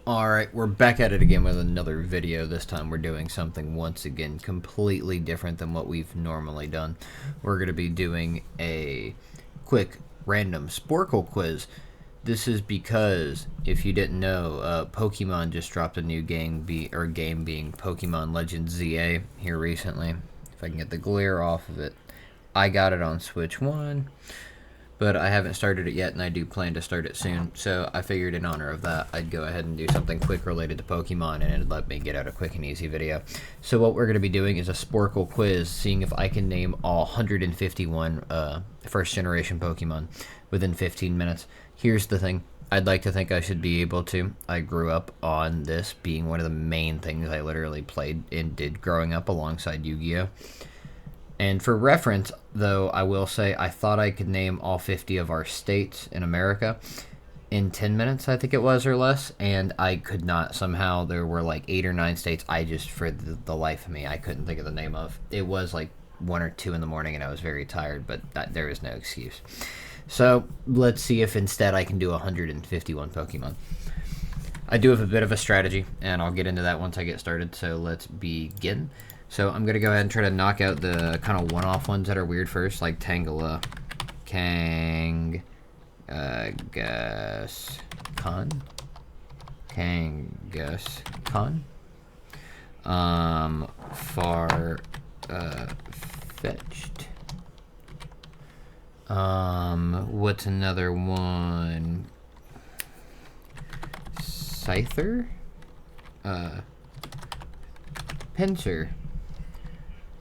Alright, we're back at it again with another video. This time we're doing something once again completely different than what we've normally done. We're going to be doing a quick random Sporkle quiz. This is because, if you didn't know, Pokemon just dropped a new game being Pokemon Legends ZA here recently. If I can get the glare off of it. I got it on Switch 1. But I haven't started it yet, and I do plan to start it soon. So I figured in honor of that, I'd go ahead and do something quick related to Pokemon, and it'd let me get out a quick and easy video. So what we're going to be doing is a Sporkle quiz, seeing if I can name all 151 first-generation Pokemon within 15 minutes. Here's the thing. I'd like to think I should be able to. I grew up on this being one of the main things I literally played and did growing up alongside Yu-Gi-Oh! And for reference, though, I will say I thought I could name all 50 of our states in America in 10 minutes, I think it was, or less, and I could not. Somehow there were like 8 or 9 states I just, for the life of me, I couldn't think of the name of. It was like 1 or 2 in the morning and I was very tired, but there is no excuse. So let's see if instead I can do 151 Pokemon. I do have a bit of a strategy, and I'll get into that once I get started, so let's begin. So I'm going to go ahead and try to knock out the kind of one-off ones that are weird first, like Tangela, Kangaskhan, Far-fetched. What's another one? Scyther? Pinsir.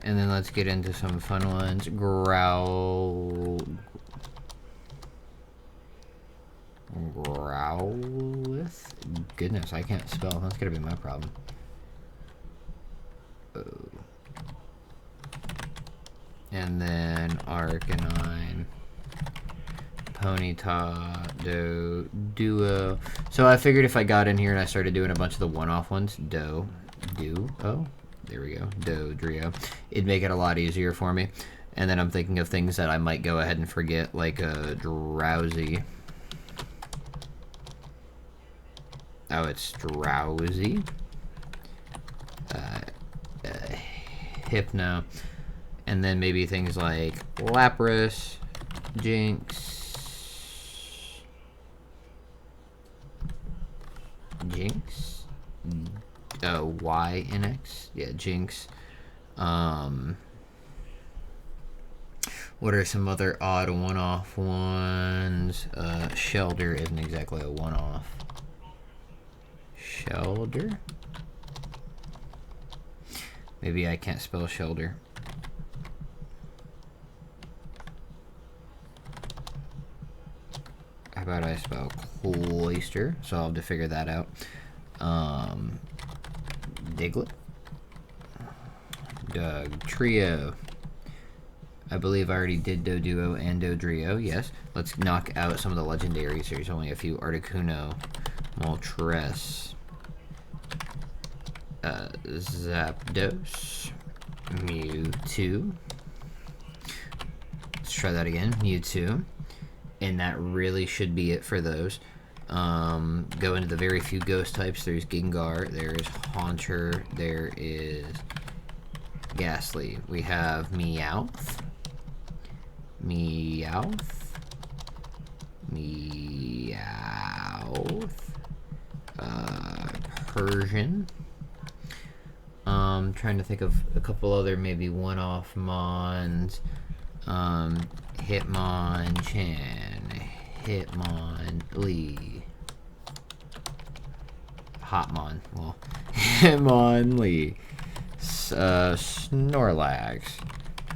And then let's get into some fun ones. Growlithe? Goodness, I can't spell. That's gonna be my problem. Oh. And then Arcanine. Ponyta, Duo. So I figured if I got in here and I started doing a bunch of the one-off ones, Duo. There we go. Dodrio. It'd make it a lot easier for me. And then I'm thinking of things that I might go ahead and forget, like Drowsy. Oh, it's Drowsy. Hypno. And then maybe things like Lapras, Jinx. YNX? Yeah, Jinx. What are some other odd one-off ones? Shelder isn't exactly a one-off. Shelder? Maybe I can't spell Shelder. How about I spell Cloyster? So I'll have to figure that out. Diglett. Trio. I believe I already did Doduo and Dodrio, yes. Let's knock out some of the legendaries. There's only a few. Articuno, Moltres, Zapdos, Mewtwo. Let's try that again. Mewtwo. And that really should be it for those. Go into the very few ghost types. There's Gengar, there's Haunter, there is Ghastly. We have Meowth, Persian. Trying to think of a couple other maybe one-off mons. Hitmonchan, Hitmonlee. Hotmon. Well, Hitmonlee. Snorlax.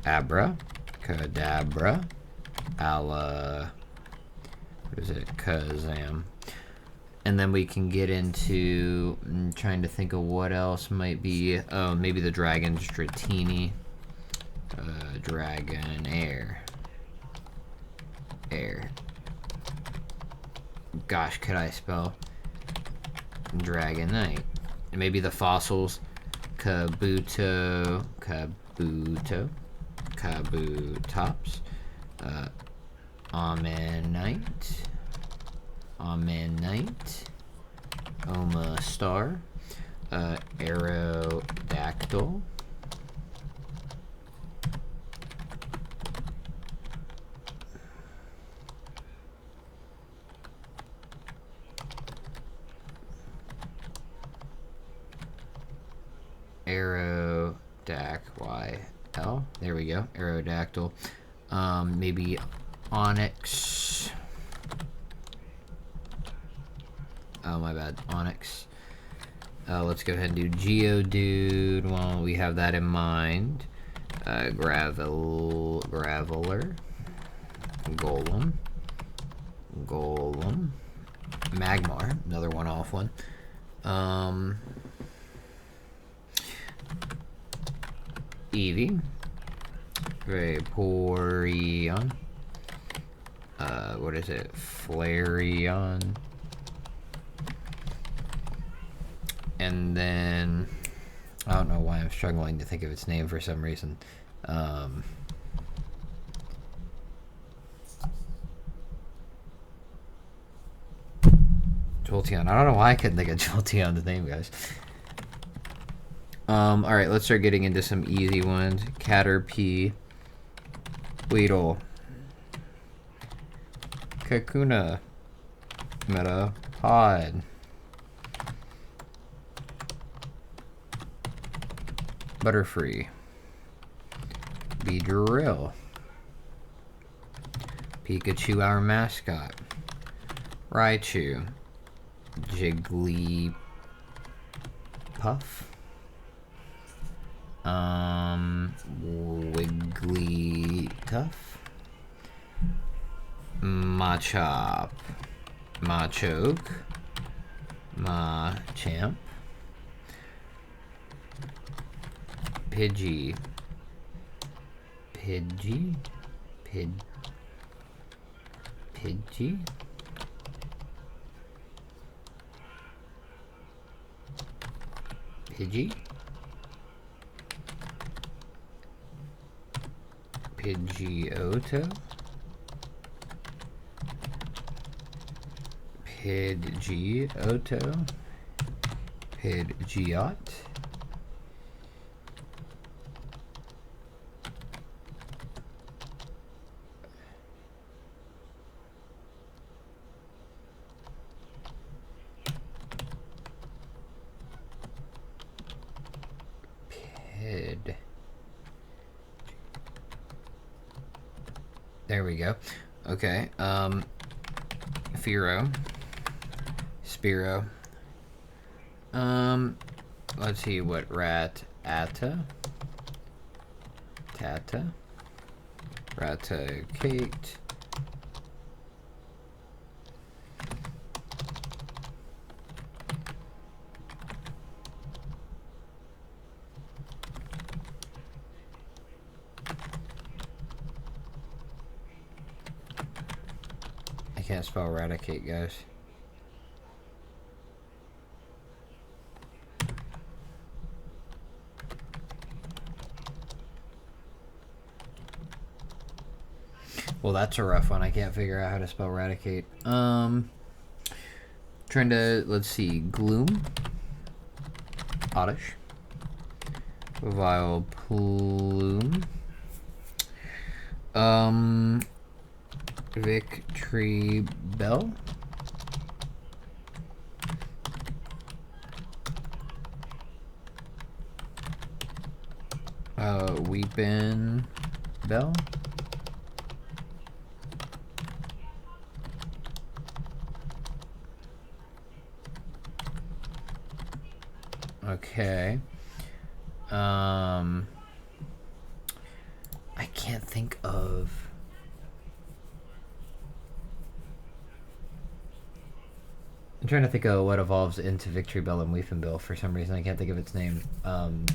Abra. Kadabra. What is it? Kazam. And then we can get into trying to think of what else might be. Oh, maybe the Dragon Dratini. Dragonair. Gosh, could I spell Dragonite? And maybe the fossils. Kabutops. Ammonite. Oma Star, Aerodactyl, Aerodactyl, there we go, Aerodactyl, maybe Onyx, oh my bad, Onyx. Let's go ahead and do Geodude while we have that in mind. Graveler, Golem, Magmar, another one-off one. Eevee, Vaporeon, what is it? Flareon. And then, I don't know why I'm struggling to think of its name for some reason. Jolteon. I don't know why I couldn't think of Jolteon's name, guys. Alright, let's start getting into some easy ones. Caterpie, Weedle, Kakuna, Metapod, Butterfree, Beedrill, Pikachu, our mascot, Raichu, Jigglypuff, Wigglytuff, Machop, Machoke, Machamp, Pidgey, Pidgey, Pidgey, Pidgeotto, Pidgeot, There we go. Okay. Fearow, Spearow. Let's see what Tata, Raticate, I can't spell Raticate, guys. Well, that's a rough one. I can't figure out how to spell Raticate. Trying to, let's see, Gloom, Oddish, Vileplume, Victory Bell, Weepin Bell, okay. I can't think of. I'm trying to think of what evolves into Victory Bell and Weepin Bell. For some reason, I can't think of its name.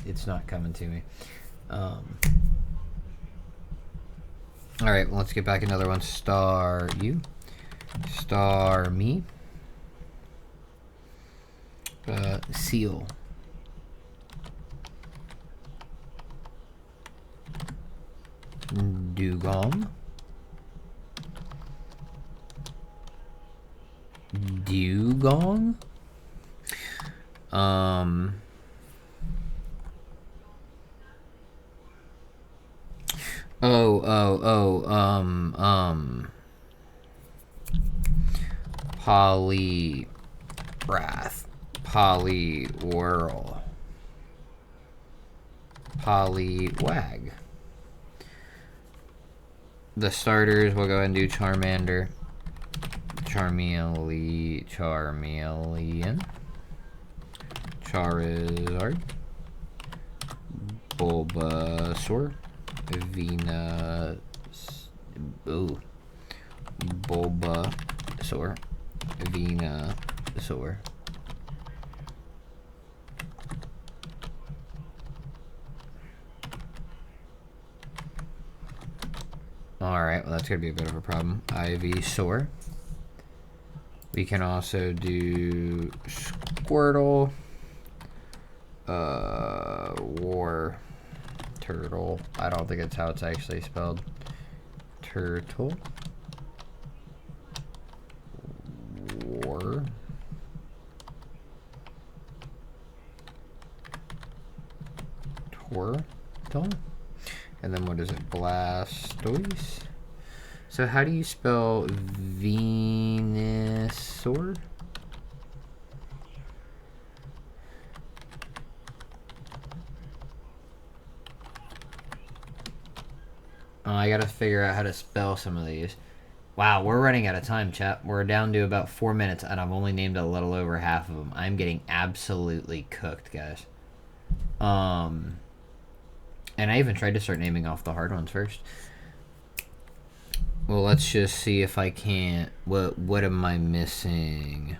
It's not coming to me. Alright, well, let's get back another one. Star you. Star me. Seal. Dugong. Poliwrath, Poliwhirl, Poliwag. The starters, we'll go ahead and do Charmander, Charmeleon, Charizard, Bulbasaur, Bulbasaur, Venusaur, alright, well that's gonna be a bit of a problem. Ivysaur. We can also do Squirtle, War Turtle. I don't think it's how it's actually spelled. Turtle. War. Tortle. And then what is it? Blastoise. So how do you spell Venusaur? Oh, I gotta figure out how to spell some of these. Wow, we're running out of time, chat. We're down to about 4 minutes, and I've only named a little over half of them. I'm getting absolutely cooked, guys. And I even tried to start naming off the hard ones first. Well, let's just see if I can't. What am I missing?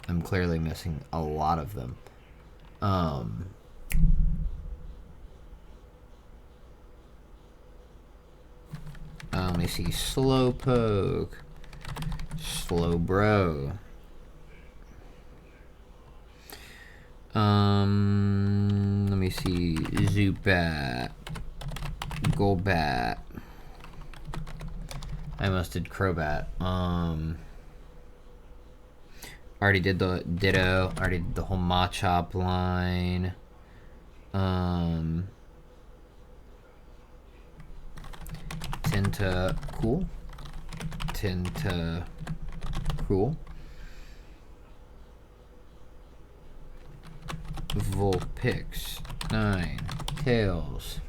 I'm clearly missing a lot of them. Let me see. Slowpoke. Slowbro. Let me see. Zubat. Golbat. I almost did Crobat. Already did the Ditto. Already did the whole Machop line. Tentacool. Tentacool. Vulpix. Ninetales.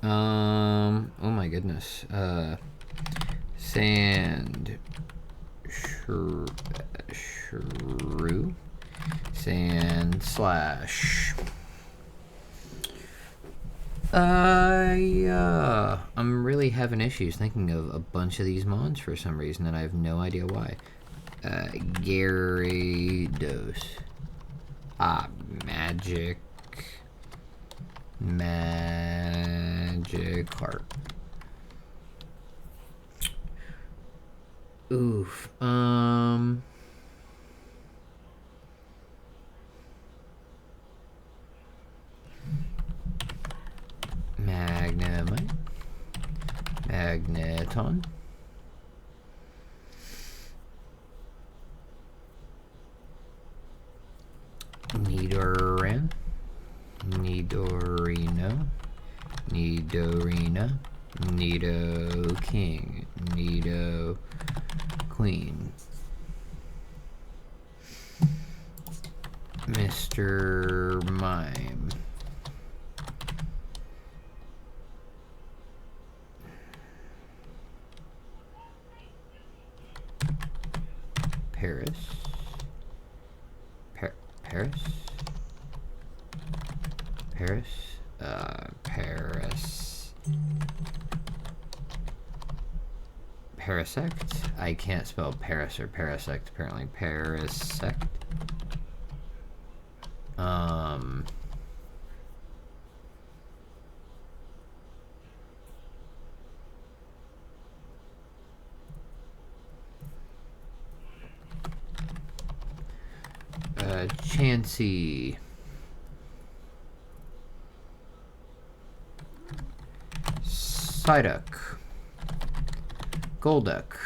Oh my goodness. Sand Shrew. Sand Slash. I'm really having issues thinking of a bunch of these mons for some reason, and I have no idea why. Gyarados. Magikarp. Oof. Magnemite. Magneton. Nidoran. Nidorino. Nidorina. Nidoking. Nidoqueen. Mr. Mime. Paris. Paris. Parasect? I can't spell Paris or Parasect, apparently. Parasect. Chansey. Psyduck. Golduck.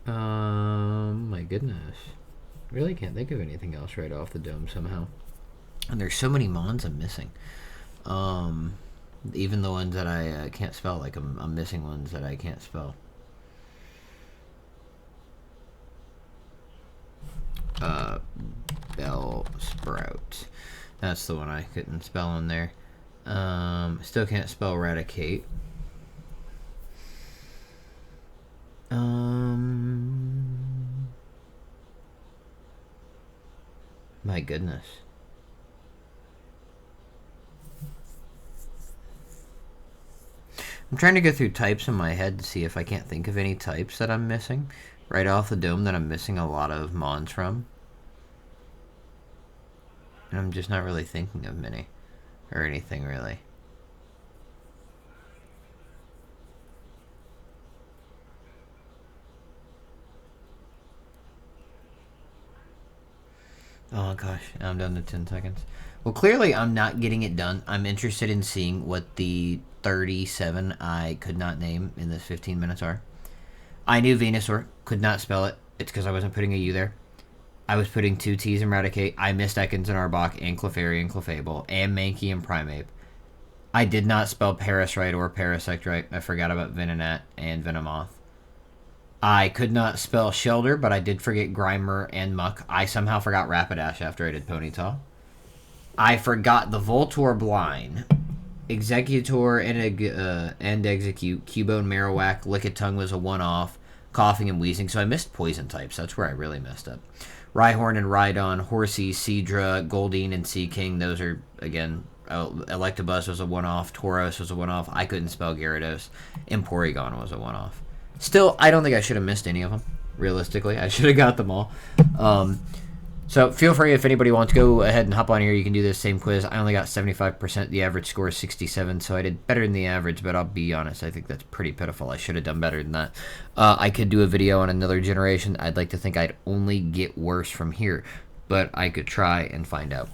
My goodness. Really can't think of anything else right off the dome somehow. And there's so many mons I'm missing. Even the ones that I can't spell, like I'm missing ones that I can't spell. Bell Sprout. That's the one I couldn't spell in there. Still can't spell Raticate. My goodness. I'm trying to go through types in my head to see if I can't think of any types that I'm missing right off the dome that I'm missing a lot of mons from. And I'm just not really thinking of many or anything really. Oh gosh, I'm down to 10 seconds. Well, clearly I'm not getting it done. I'm interested in seeing what the 37 I could not name in this 15 minutes are. I knew Venusaur, could not spell it. It's because I wasn't putting a U there. I was putting 2 T's in Raticate. I missed Ekans and Arbok and Clefairy and Clefable and Mankey and Primeape. I did not spell Paris right or Parasect right. I forgot about Venonat and Venomoth. I could not spell Shelter, but I did forget Grimer and Muck. I somehow forgot Rapidash after I did Ponyta. I forgot the Voltorb line, Executor and Execute, Cubone, Marowak, Lickitung was a one-off, Coughing and Wheezing. So I missed Poison types. That's where I really messed up. Rhyhorn and Rhydon, Horsey, Seadra, Goldeen, and Seaking. Those are, again, Electabuzz was a one-off. Tauros was a one-off. I couldn't spell Gyarados. And Porygon was a one-off. Still, I don't think I should have missed any of them. Realistically, I should have got them all. So feel free, if anybody wants to go ahead and hop on here, you can do this same quiz. I only got 75%. The average score is 67, so I did better than the average, but I'll be honest, I think that's pretty pitiful. I should have done better than that. I could do a video on another generation. I'd like to think I'd only get worse from here, but I could try and find out.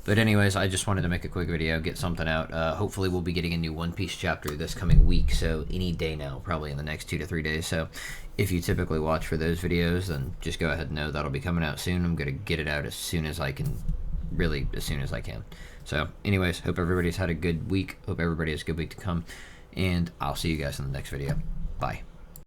But anyways, I just wanted to make a quick video, get something out. Hopefully we'll be getting a new One Piece chapter this coming week, so any day now, probably in the next 2 to 3 days. So if you typically watch for those videos, then just go ahead and know that'll be coming out soon. I'm going to get it out as soon as I can, really as soon as I can. So anyways, hope everybody's had a good week. Hope everybody has a good week to come, and I'll see you guys in the next video. Bye.